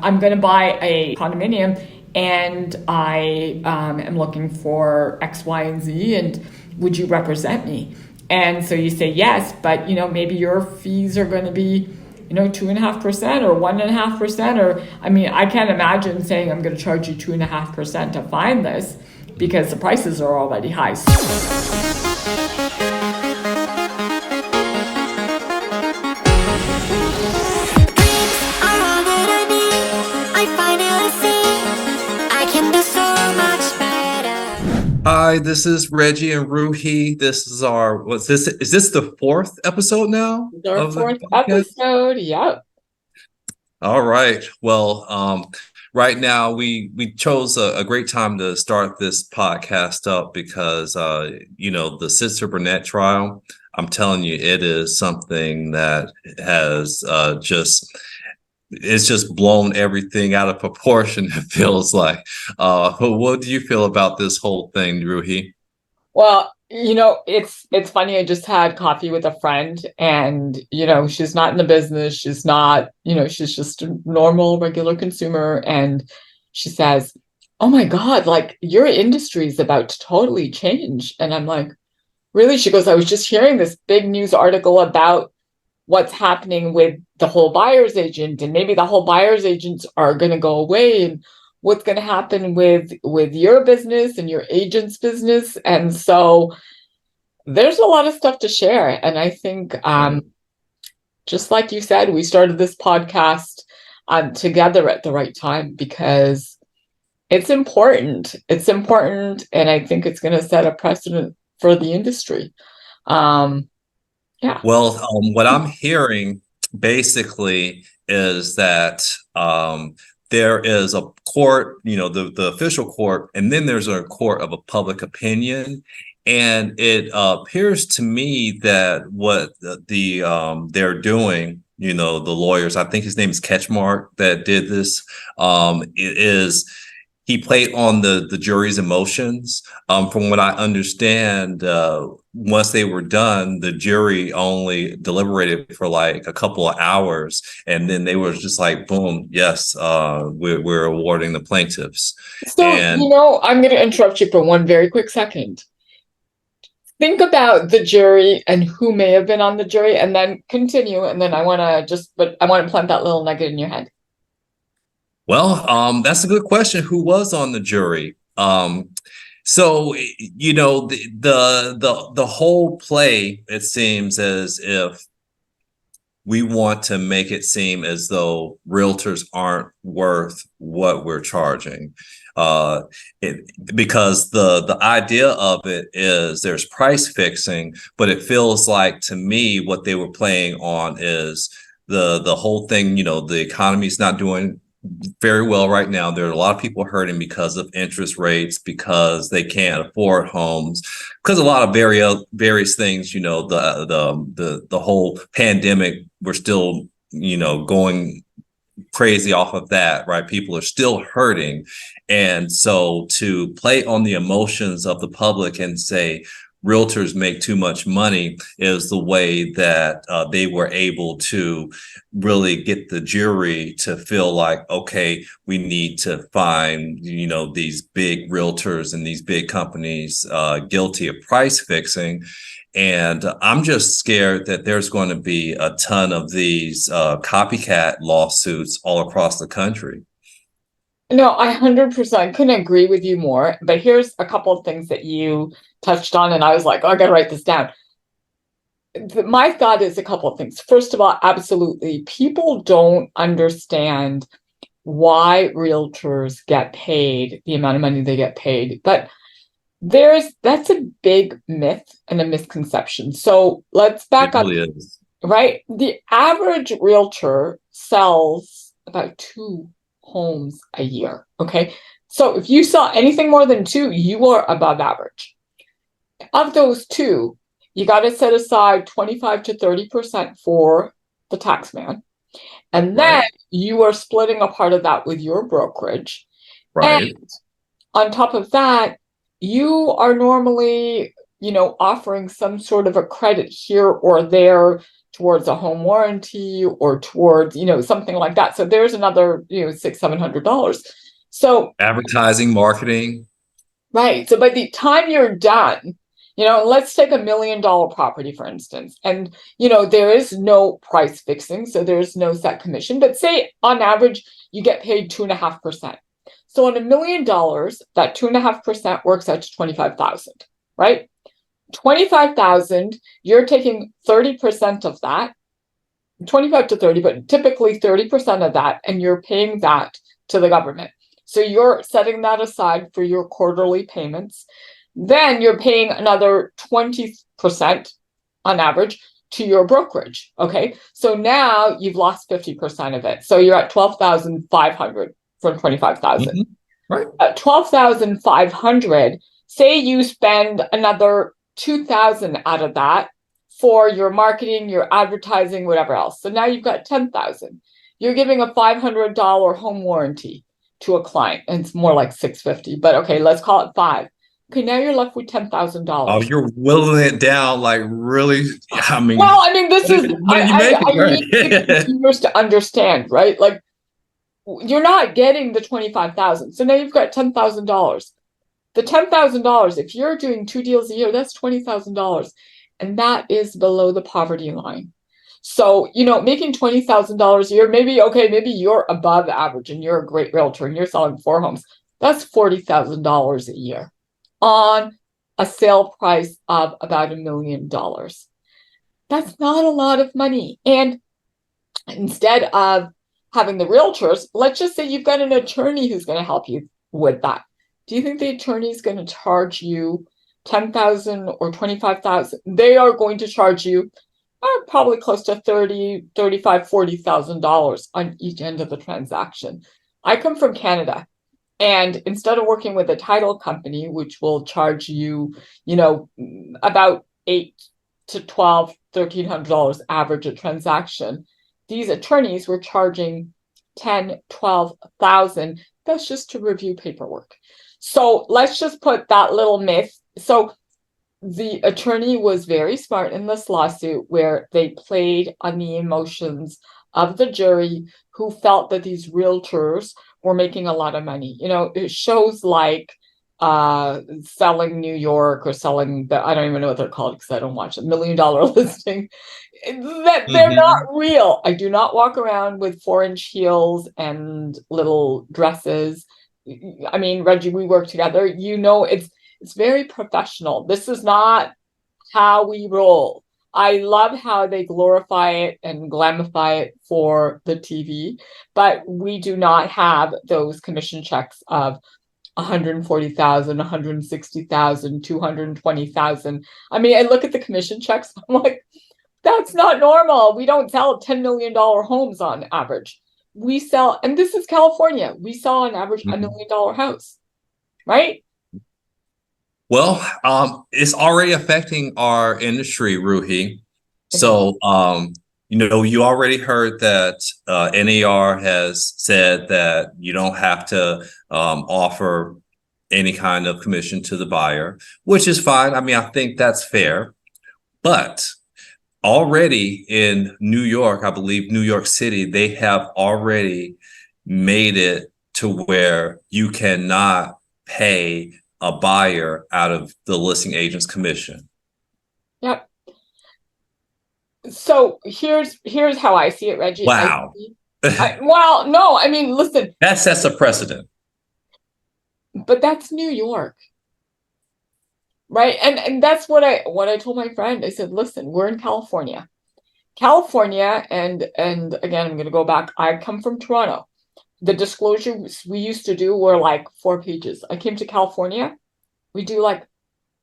I'm going to buy a condominium and I am looking for X, Y, and Z, and would you represent me? And so you say yes, but maybe your fees are going to be 2.5% or 1.5%, or I can't imagine saying I'm going to charge you 2.5% to find this because the prices are already high. Hi, this is Reggie and Ruhi. This is is this the fourth episode now? Our fourth episode, yep. All right. Well, right now we chose a great time to start this podcast up because the Sitzer Burnett trial, I'm telling you, it is something that has it's just blown everything out of proportion, it feels like. What do you feel about this whole thing, Ruhi? Well, it's funny. I just had coffee with a friend and, she's not in the business. She's not, she's just a normal, regular consumer. And she says, oh my God, like your industry is about to totally change. And I'm like, really? She goes, I was just hearing this big news article about what's happening with the whole buyer's agent, and maybe the whole buyer's agents are going to go away, and what's going to happen with your business and your agent's business. And so there's a lot of stuff to share. And I think, just like you said, we started this podcast together at the right time because it's important. It's important. And I think it's going to set a precedent for the industry. Yeah. Well, what I'm hearing basically is that there is a court, the official court, and then there's a court of a public opinion. And it appears to me that what they're doing, the lawyers, I think his name is Ketchmark that did this, is he played on the jury's emotions. From what I understand, once they were done, the jury only deliberated for like a couple of hours, and then they were just like, boom, yes, we're awarding the plaintiffs. So, I'm going to interrupt you for one very quick second. Think about the jury and who may have been on the jury, and then continue. And then I want to plant that little nugget in your head. Well, that's a good question. Who was on the jury? So the whole play, it seems as if we want to make it seem as though realtors aren't worth what we're charging. Because the idea of it is there's price fixing, but it feels like to me what they were playing on is the whole thing. The economy's not doing very well right now. There are a lot of people hurting because of interest rates, because they can't afford homes, because a lot of various things. The whole pandemic, we're still going crazy off of that, right? People are still hurting, and so to play on the emotions of the public and say realtors make too much money is the way that they were able to really get the jury to feel like, okay, we need to find, these big realtors and these big companies guilty of price fixing. And I'm just scared that there's going to be a ton of these copycat lawsuits all across the country. No, I 100% couldn't agree with you more. But here's a couple of things that you touched on, and I was like, oh, I got to write this down. My thought is a couple of things. First of all, absolutely, people don't understand why realtors get paid the amount of money they get paid. But that's a big myth and a misconception. So let's back up. It really is. Right? The average realtor sells about 2 homes a year. Okay. So if you sell anything more than 2, you are above average. Of those 2, you got to set aside 25 to 30% for the tax man. And then you are splitting a part of that with your brokerage. Right. And on top of that, you are normally, offering some sort of a credit here or there towards a home warranty or towards, something like that. So there's another, $600-700. So Advertising, marketing. right. So by the time you're done, let's take $1 million property, for instance, and, there is no price fixing. So there's no set commission, but say on average, you get paid 2.5%. So on $1 million, that 2.5% works out to 25,000, right? 25,000, you're taking 30% of that, 25 to 30, but typically 30% of that, and you're paying that to the government. So you're setting that aside for your quarterly payments. Then you're paying another 20% on average to your brokerage. Okay. So now you've lost 50% of it. So you're at 12,500 from 25,000. Mm-hmm. Right. At 12,500, say you spend another 2,000 out of that for your marketing, your advertising, whatever else. So now you've got 10,000. You're giving a $500 home warranty to a client, and it's more like $650, but okay, let's call it $5. Okay, now you're left with $10,000. Oh, you're whittling it down like really. I mean, this is I need consumers to understand, right? Like, you're not getting the 25,000, so now you've got $10,000. The $10,000, if you're doing 2 deals a year, that's $20,000, and that is below the poverty line. So, making $20,000 a year, maybe you're above average and you're a great realtor and you're selling 4 homes. That's $40,000 a year on a sale price of about $1 million. That's not a lot of money. And instead of having the realtors, let's just say you've got an attorney who's going to help you with that. Do you think the attorney is going to charge you $10,000 or $25,000? They are going to charge you probably close to $30,000, $35,000, $40,000 on each end of the transaction. I come from Canada, and instead of working with a title company, which will charge you, about $8,000 to $12,000, $1,300 average a transaction, these attorneys were charging $10,000, $12,000. That's just to review paperwork. So let's just put that little myth. So the attorney was very smart in this lawsuit, where they played on the emotions of the jury, who felt that these realtors were making a lot of money. It shows like Selling New York, or selling I don't even know what they're called because I don't watch $1 million listing, that they're not real. I do not walk around with 4-inch heels and little dresses. I mean, Reggie, we work together. It's very professional. This is not how we roll. I love how they glorify it and glamify it for the TV, but we do not have those commission checks of 140,000, 160,000, 220,000. I mean, I look at the commission checks, I'm like, that's not normal. We don't sell $10 million homes on average. We sell, and this is California, we sell on average $1 million house, right? Well, it's already affecting our industry, Ruhi. So, you already heard that NAR has said that you don't have to offer any kind of commission to the buyer, which is fine. I mean, I think that's fair. But already in New York, I believe New York City, they have already made it to where you cannot pay a buyer out of the listing agent's commission. Yep. So here's how I see it, Reggie. Wow. Well, no, I mean, listen. That sets a precedent. But that's New York. Right. And that's what I told my friend. I said, listen, we're in California. And again, I'm gonna go back. I come from Toronto. The disclosures we used to do were like 4 pages. I came to California, we do like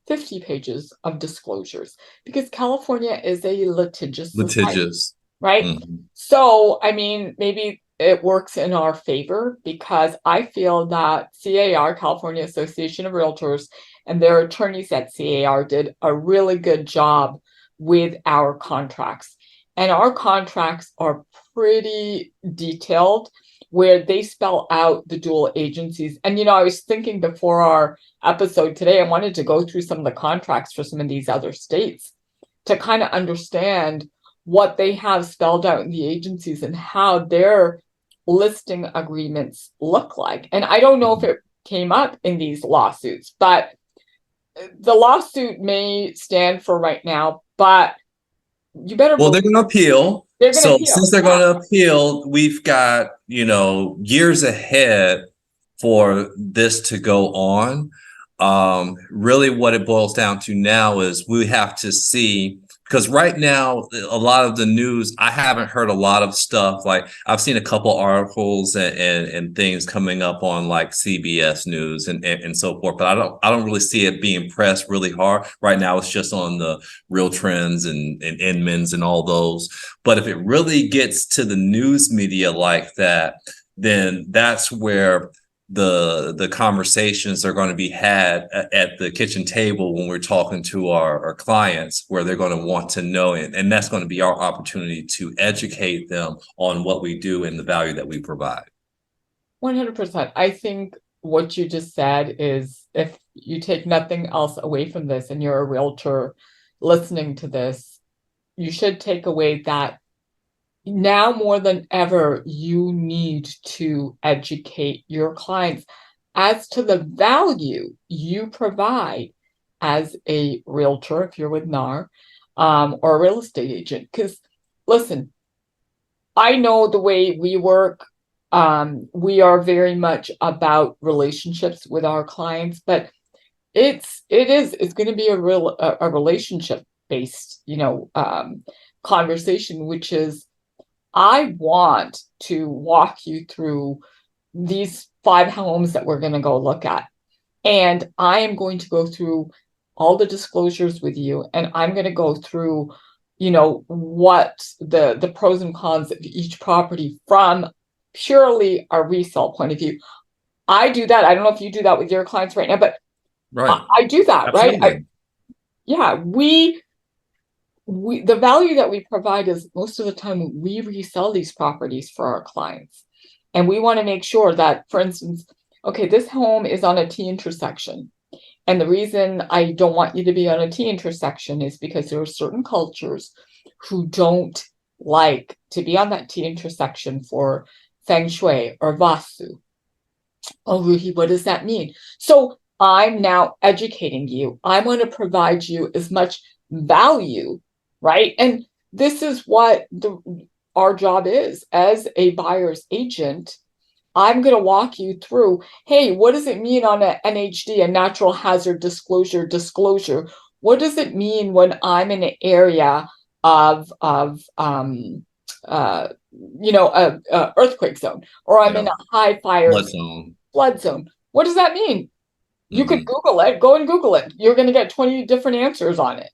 50 pages of disclosures, because California is a litigious society, right? Mm-hmm. So, I mean, maybe it works in our favor, because I feel that CAR, California Association of Realtors, and their attorneys at CAR did a really good job with our contracts. And our contracts are pretty detailed, where they spell out the dual agencies. And, I was thinking before our episode today, I wanted to go through some of the contracts for some of these other states to kind of understand what they have spelled out in the agencies and how their listing agreements look like. And I don't know if it came up in these lawsuits, but the lawsuit may stand for right now, but you better. Well, they're going to appeal. They're going to So appeal. since they're going to appeal, we've got, years ahead for this to go on. Really what it boils down to now is we have to see, because right now, a lot of the news, I haven't heard a lot of stuff. Like I've seen a couple articles and things coming up on like CBS News and so forth, but I don't really see it being pressed really hard. Right now, it's just on the Real Trends and Inman's and all those. But if it really gets to the news media like that, then that's where the conversations are going to be had at the kitchen table when we're talking to our clients, where they're going to want to know it. And that's going to be our opportunity to educate them on what we do and the value that we provide. 100%. I think what you just said is, if you take nothing else away from this and you're a realtor listening to this, you should take away that now more than ever, you need to educate your clients as to the value you provide as a realtor, if you're with NAR, or a real estate agent. Because listen, I know the way we work, we are very much about relationships with our clients, but it's going to be a relationship based, conversation, which is, I want to walk you through these 5 homes that we're going to go look at. And I am going to go through all the disclosures with you. And I'm going to go through, what the pros and cons of each property from purely a resale point of view. I do that. I don't know if you do that with your clients right now, but right. I do that, Absolutely. right? The value that we provide is, most of the time we resell these properties for our clients. And we want to make sure that, for instance, okay, this home is on a T intersection. And the reason I don't want you to be on a T intersection is because there are certain cultures who don't like to be on that T intersection for feng shui or vastu. Oh, Ruhi, what does that mean? So I'm now educating you. I want to provide you as much value, right? And this is what our job is as a buyer's agent. I'm going to walk you through, hey, what does it mean on a NHD, a natural hazard disclosure? What does it mean when I'm in an area of earthquake zone, or I'm in a high fire flood zone? What does that mean? You could Google it, go and Google it. You're going to get 20 different answers on it.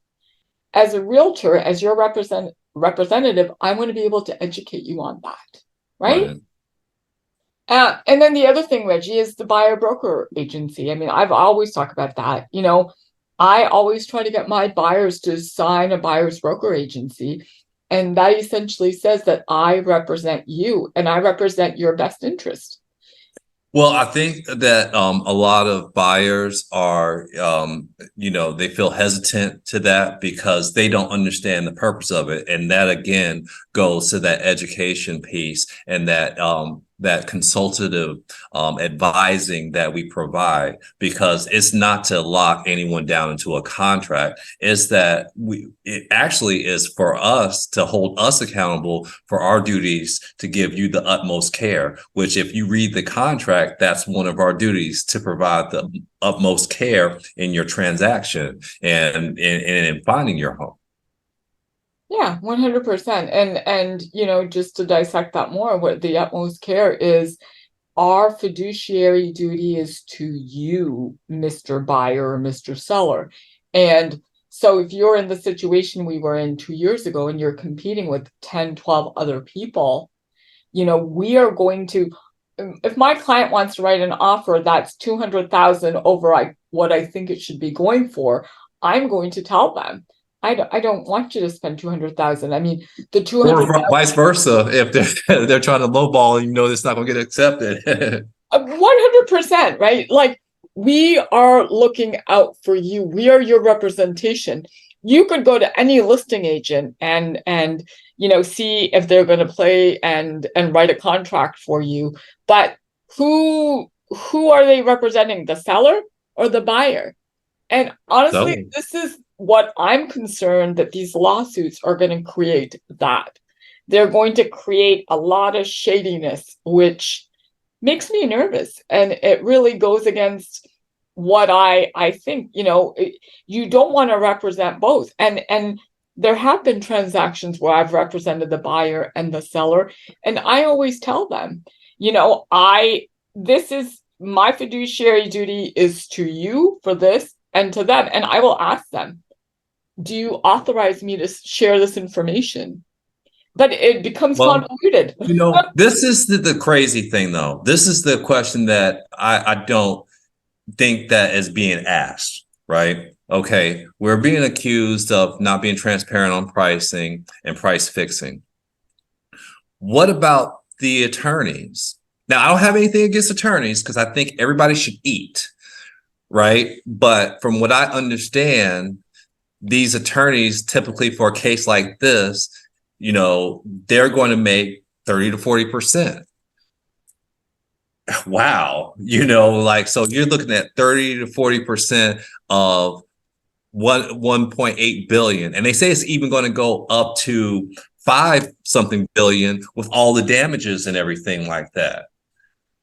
As a realtor, as your representative, I want to be able to educate you on that, right? And then the other thing, Reggie, is the buyer broker agency. I mean, I've always talked about that. I always try to get my buyers to sign a buyer's broker agency. And that essentially says that I represent you and I represent your best interest. Well, I think that a lot of buyers are, they feel hesitant to that because they don't understand the purpose of it. And that, again, goes to that education piece and that consultative advising that we provide, because it's not to lock anyone down into a contract. It's that it actually is for us to hold us accountable for our duties to give you the utmost care, which, if you read the contract, that's one of our duties, to provide the utmost care in your transaction and in finding your home. Yeah, 100%. And just to dissect that more, what the utmost care is, our fiduciary duty is to you, Mr. Buyer or Mr. Seller. And so if you're in the situation we were in 2 years ago and you're competing with 10, 12 other people, we are going to, if my client wants to write an offer that's 200,000 over what I think it should be going for, I'm going to tell them, I don't want you to spend 200,000. I mean, the 200,000. Or vice versa, if they're trying to lowball and it's not going to get accepted. 100%, right? Like, we are looking out for you. We are your representation. you could go to any listing agent and see if they're going to play and write a contract for you. But who are they representing, the seller or the buyer? And honestly, So, this is what I'm concerned, that these lawsuits are going to create. That they're going to create a lot of shadiness, which makes me nervous, and it really goes against what I think. You don't want to represent both, and there have been transactions where I've represented the buyer and the seller, and I always tell them, I this is my fiduciary duty is to you for this and to them, and I will ask them, do you authorize me to share this information? But it becomes well, convoluted. this is the crazy thing, though. This is the question that I don't think that is being asked, right? Okay, we're being accused of not being transparent on pricing and price fixing. What about the attorneys? Now, I don't have anything against attorneys because I think everybody should eat, right? But from what I understand, these attorneys typically for a case like this, they're going to make 30 to 40%. Wow. So you're looking at 30 to 40% of 1.8 billion. And they say it's even going to go up to 5 something billion with all the damages and everything like that.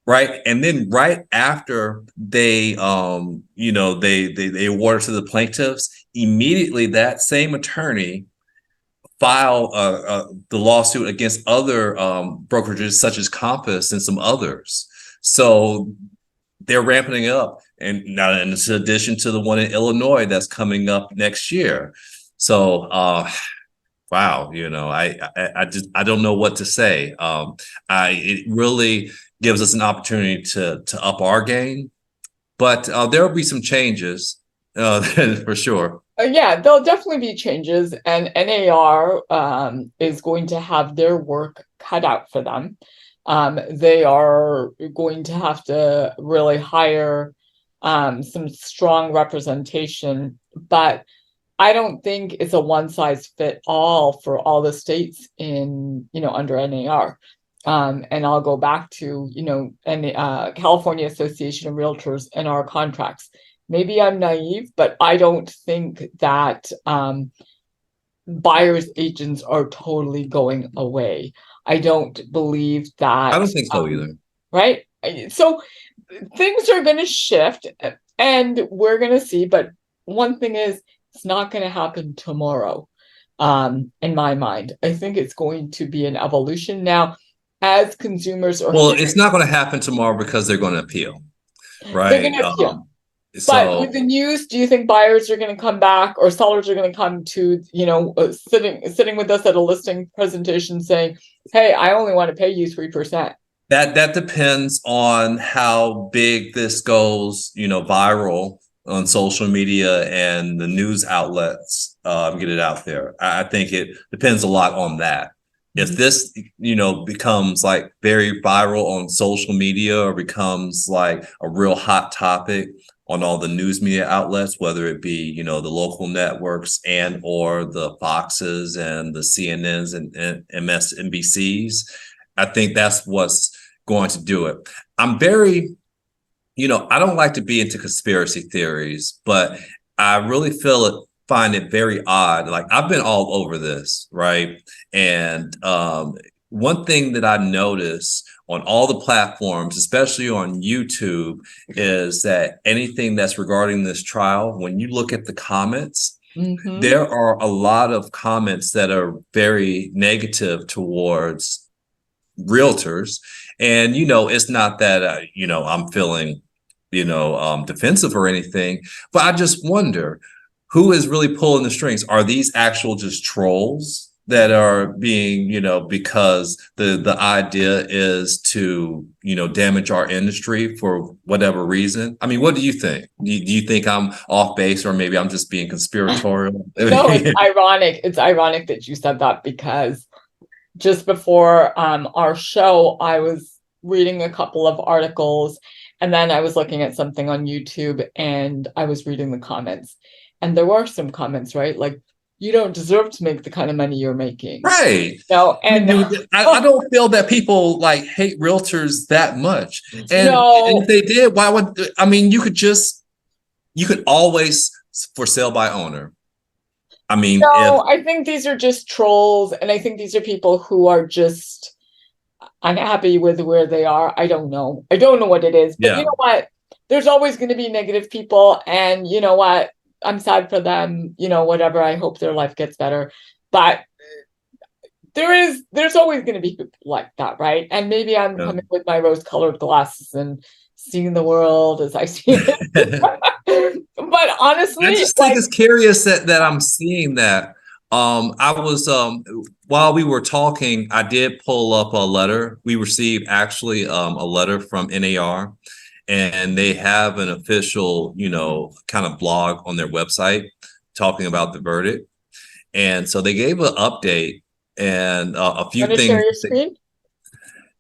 Right. And then right after they award it to the plaintiffs, immediately that same attorney file the lawsuit against other brokerages such as Compass and some others. So they're ramping up, and now in addition to the one in Illinois that's coming up next year. So wow, I don't know what to say. It really gives us an opportunity to up our game, but there will be some changes for sure. Yeah, there'll definitely be changes, and NAR is going to have their work cut out for them. They are going to have to really hire some strong representation, but I don't think it's a one size fit all for all the states in, under NAR. And I'll go back to, California Association of Realtors and our contracts. Maybe I'm naive, but I don't think that buyer's agents are totally going away. I don't believe that. I don't think so either. Right? So things are going to shift, and we're going to see. But one thing is, it's not going to happen tomorrow, in my mind. I think it's going to be an evolution. Now, as consumers are... Well, it's not going to happen tomorrow because they're going to appeal, right? They're going to appeal. But with the news, do you think buyers are going to come back, or sellers are going to come to, sitting with us at a listing presentation saying, hey, I only want to pay you 3%? That depends on how big this goes, viral on social media and the news outlets get it out there. I think it depends a lot on that. If this, becomes like very viral on social media, or becomes like a real hot topic on all the news media outlets, whether it be, the local networks and or the Foxes and the CNNs and MSNBCs, I think that's what's going to do it. I'm very, I don't like to be into conspiracy theories, but I really find it very odd. Like, I've been all over this, right? And one thing that I noticed on all the platforms, especially on YouTube, is that anything that's regarding this trial, when you look at the comments, there are a lot of comments that are very negative towards realtors. And, it's not that, I'm feeling, defensive or anything, but I just wonder who is really pulling the strings. Are these actual just trolls that are being, because the idea is to, damage our industry for whatever reason? I mean, what do you think? Do you think I'm off base, or maybe I'm just being conspiratorial? No, it's ironic. It's ironic that you said that, because just before our show, I was reading a couple of articles, and then I was looking at something on YouTube, and I was reading the comments. And there were some comments, right? Like, you don't deserve to make the kind of money you're making. Right. No, and I don't feel that people like hate realtors that much. And no, if they did, why would I mean you could always for sale by owner. I mean, if no, I think these are just trolls, and I think these are people who are just unhappy with where they are. I don't know. I don't know what it is, but you yeah, know what? There's always going to be negative people, and you know what? I'm sad for them, whatever. I hope their life gets better. But there's always going to be people like that, right? And maybe I'm yeah. coming with my rose-colored glasses and seeing the world as I see it. But I honestly, just think it's curious that I'm seeing that. I was while we were talking, I did pull up a letter. We received actually a letter from NAR, and they have an official, kind of blog on their website talking about the verdict. And so they gave an update and a few want to things. share your screen?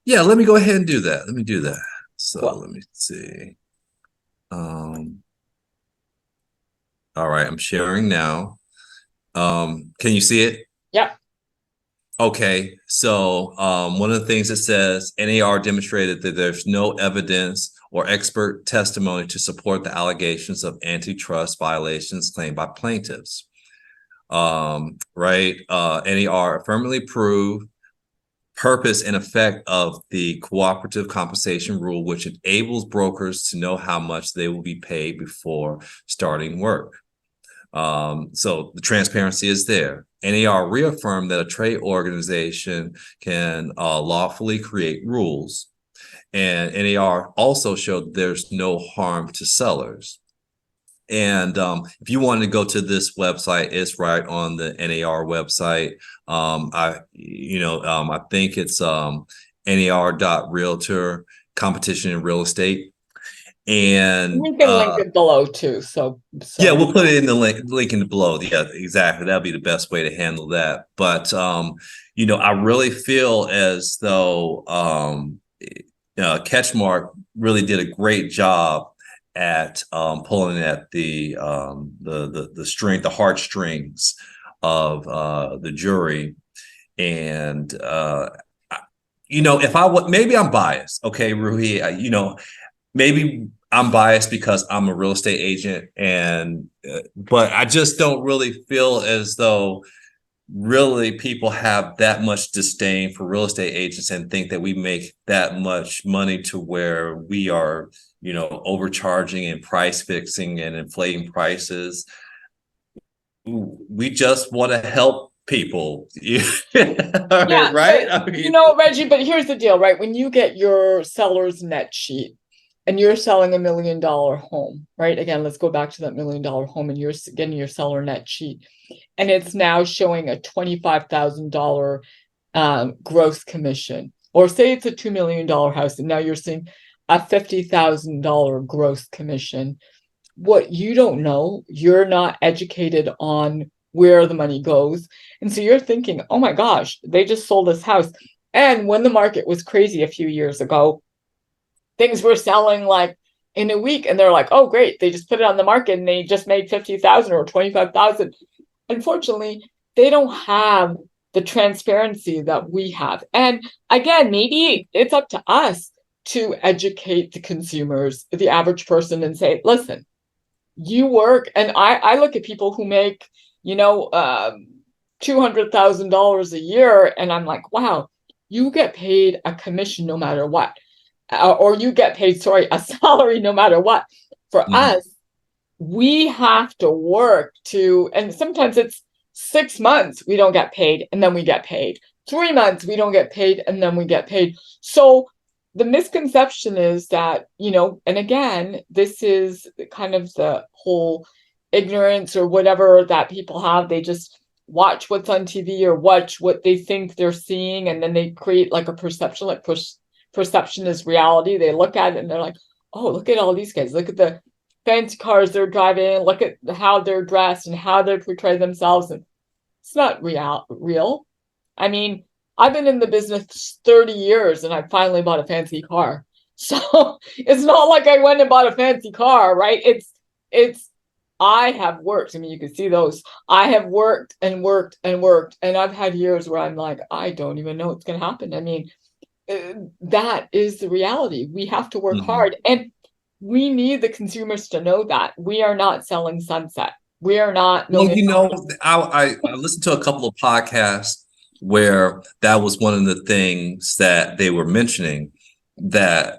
Yeah, let me go ahead and do that. Let me do that. So Cool. let me see. Um, all right, I'm sharing now. Can you see it? Yep. Okay, so one of the things it says, NAR demonstrated that there's no evidence or expert testimony to support the allegations of antitrust violations claimed by plaintiffs. Right? NAR affirmatively proved purpose and effect of the cooperative compensation rule, which enables brokers to know how much they will be paid before starting work. So the transparency is there. NAR reaffirmed that a trade organization can lawfully create rules. And NAR also showed there's no harm to sellers. And if you wanted to go to this website, it's right on the NAR website. I think it's NAR.realtor, competition in real estate. And We can link it below too. yeah, we'll put it in the link in the below. Yeah, exactly. That'll be the best way to handle that. But I really feel as though Catchmark really did a great job at pulling at the heartstrings of the jury. And if I would, maybe I'm biased, okay, Ruhi, maybe I'm biased because I'm a real estate agent, and but I just don't really feel as though really people have that much disdain for real estate agents and think that we make that much money to where we are, overcharging and price fixing and inflating prices. We just want to help people. Yeah, right? but, Reggie, but here's the deal, right? When you get your seller's net sheet and you're selling $1 million home, right? Again, let's go back to that $1 million home, and you're getting your seller net sheet, and it's now showing a $25,000 gross commission, or say it's a $2 million house, and now you're seeing a $50,000 gross commission. What you don't know, you're not educated on where the money goes. And so you're thinking, oh my gosh, they just sold this house. And when the market was crazy a few years ago, things were selling like in a week, and they're like, oh great, they just put it on the market and they just made 50,000 or 25,000. Unfortunately, they don't have the transparency that we have. And again, maybe it's up to us to educate the consumers, the average person, and say, listen, you work. And I look at people who make, $200,000 a year, and I'm like, wow, you get paid a commission no matter what. Or you get paid, a salary no matter what. For us, we have to work and sometimes it's 6 months we don't get paid, and then we get paid. 3 months we don't get paid, and then we get paid. So the misconception is that, and again, this is kind of the whole ignorance or whatever that people have. They just watch what's on TV or watch what they think they're seeing, and then they create like a perception, like perception is reality. They look at it and they're like, oh, look at all these guys. Look at the fancy cars they're driving. Look at how they're dressed and how they portray themselves. And it's not real. I mean, I've been in the business 30 years and I finally bought a fancy car. So it's not like I went and bought a fancy car, right? It's I have worked. I mean, you can see those. I have worked and worked and worked, and I've had years where I'm like, I don't even know what's going to happen. I mean, that is the reality. We have to work hard, and we need the consumers to know that we are not selling sunset. We are not. Well, you know, I listened to a couple of podcasts where that was one of the things that they were mentioning, that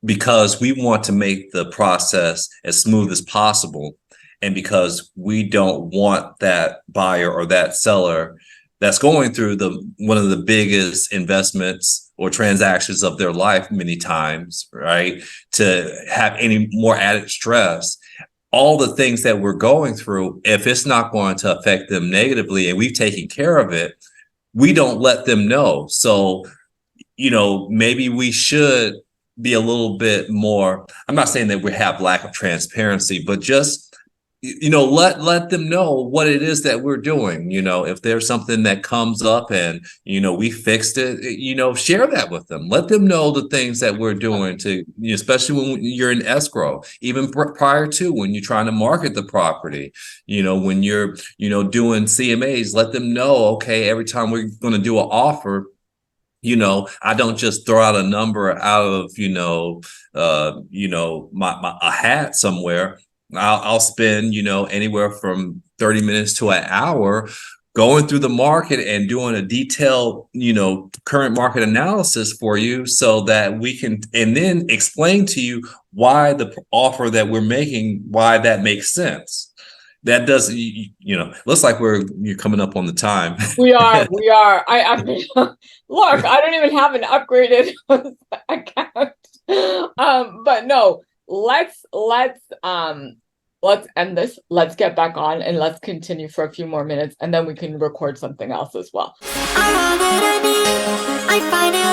because we want to make the process as smooth as possible, and because we don't want that buyer or that seller that's going through one of the biggest investments or transactions of their life many times, right, to have any more added stress. All the things that we're going through, if it's not going to affect them negatively and we've taken care of it, we don't let them know. So, you know, maybe we should be a little bit more, I'm not saying that we have lack of transparency, but just, you know, let them know what it is that we're doing. You know, if there's something that comes up and, you know, we fixed it, you know, share that with them. Let them know the things that we're doing to, you know, especially when you're in escrow, even prior to when you're trying to market the property, you know, when you're, you know, doing CMAs, let them know, okay, every time we're going to do an offer, you know, I don't just throw out a number out of, you know, my a hat somewhere. I'll spend, you know, anywhere from 30 minutes to an hour going through the market and doing a detailed, you know, current market analysis for you, so that we can, and then explain to you why the offer that we're making, why that makes sense. That doesn't, you know, looks like you're coming up on the time. We are. Look, I don't even have an upgraded account. But no, let's end this. Let's get back on and let's continue for a few more minutes, and then we can record something else as well. I find it